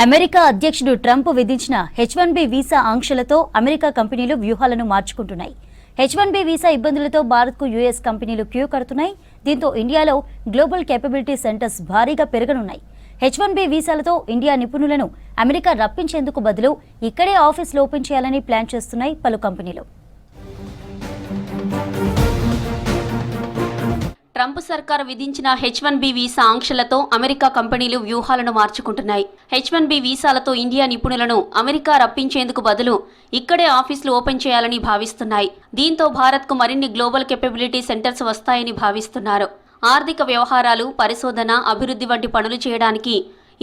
America అధ్యక్షుడు Trump విధించిన H1B visa ఆంక్షలతో America కంపెనీలు వ్యూహాలను మార్చుకుంటున్నాయి. H1B వీసా ఇబ్బందులతో భారత్కు యుఎస్ కంపెనీలు క్యూ కడుతున్నాయి. దీంతో ఇండియాలో గ్లోబల్ కేపబిలిటీ సెంటర్స్ భారీగా పెరగనున్నాయి. H1B వీసాలతో ఇండియా నిపుణులను అమెరికా రప్పించేందుకు బదులు ఇక్కడే ఆఫీసులు ఓపెన్ చేయాలని ప్లాన్ చేస్తున్నాయి పలు కంపెనీలు. ట్రంప్ సర్కార్ విధించిన H1B వీసా ఆంక్షలతో అమెరికా కంపెనీలు వ్యూహాలను మార్చుకుంటున్నాయి. H1B వీసాలతో ఇండియా నిపుణులను అమెరికా రప్పించేందుకు బదులు ఇక్కడే ఆఫీసులు ఓపెన్ చేయాలని భావిస్తున్నాయి. దీంతో భారత్కు మరిన్ని గ్లోబల్ కేపబిలిటీ సెంటర్స్ వస్తాయని భావిస్తున్నారు. ఆర్థిక వ్యవహారాలు, పరిశోధన, అభివృద్ధి వంటి పనులు చేయడానికి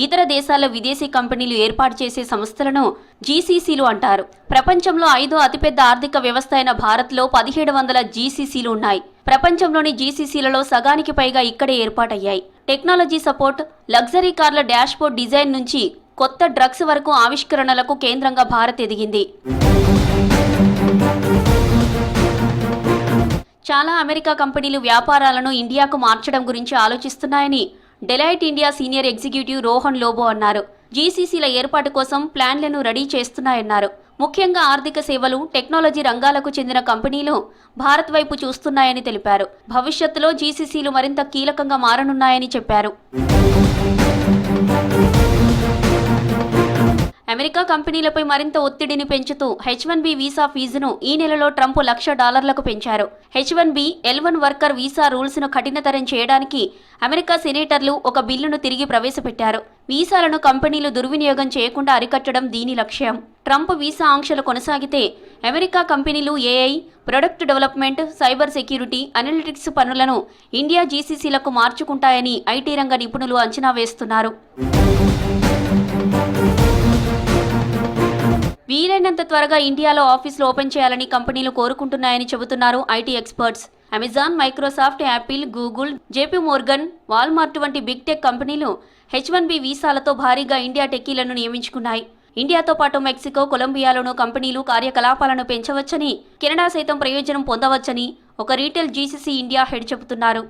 ఇతర దేశాల్లో విదేశీ కంపెనీలు ఏర్పాటు చేసే సంస్థలను జీసీసీలు అంటారు. ప్రపంచంలో 5వ అతిపెద్ద ఆర్థిక వ్యవస్థ అయిన భారత్లో 1700 జీసీసీలు ఉన్నాయి. ప్రపంచంలోని జీసీసీలలో సగానికి పైగా ఇక్కడే ఏర్పాటయ్యాయి. టెక్నాలజీ సపోర్ట్, లగ్జరీ కార్ల డాష్బోర్డ్ డిజైన్ నుంచి కొత్త డ్రగ్స్ వరకు ఆవిష్కరణలకు కేంద్రంగా భారత్ ఎదిగింది. చాలా అమెరికా కంపెనీలు వ్యాపారాలను ఇండియాకు మార్చడం గురించి ఆలోచిస్తున్నాయని Deloitte India senior executive Rohan Lobo అన్నారు. జీసీసీల ఏర్పాటు కోసం ప్లాన్లను రెడీ చేస్తున్నాయన్నారు. ముఖ్యంగా ఆర్థిక సేవలు, టెక్నాలజీ రంగాలకు చెందిన కంపెనీలు భారత్ వైపు చూస్తున్నాయని తెలిపారు. భవిష్యత్తులో జీసీసీలు మరింత కీలకంగా మారనున్నాయని చెప్పారు. అమెరికా కంపెనీలపై మరింత ఒత్తిడిని పెంచుతూ H1B వీసా ఫీజును ఈ నెలలో ట్రంప్ $1,00,000 పెంచారు. H1B L1 వర్కర్ వీసా రూల్స్ను కఠినతరం చేయడానికి అమెరికా సెనేటర్లు ఒక బిల్లును తిరిగి ప్రవేశపెట్టారు. వీసాలను కంపెనీలు దుర్వినియోగం చేయకుండా అరికట్టడం దీని లక్ష్యం. ట్రంప్ వీసా ఆంక్షలు కొనసాగితే అమెరికా కంపెనీలు AI, product development, cyber security, analytics పనులను ఇండియా జీసీసీలకు మార్చుకుంటాయని ఐటీ రంగ నిపుణులు అంచనా వేస్తున్నారు. వీలైనంత త్వరగా ఇండియాలో ఆఫీసులు ఓపెన్ చేయాలని కంపెనీలు కోరుకుంటున్నాయని చెబుతున్నారు IT experts. Amazon, Microsoft, Apple, Google, JP Morgan, Walmart వంటి బిగ్ టెక్ కంపెనీలు H1B వీసాలతో భారీగా ఇండియా టెక్కీలను నియమించుకున్నాయి. ఇండియాతో పాటు మెక్సికో, కొలంబియాలోనూ కంపెనీలు కార్యకలాపాలను పెంచవచ్చని, కెనడా సైతం ప్రయోజనం పొందవచ్చని ఒక రీటైల్ జీసీసీ ఇండియా హెడ్ చెబుతున్నారు.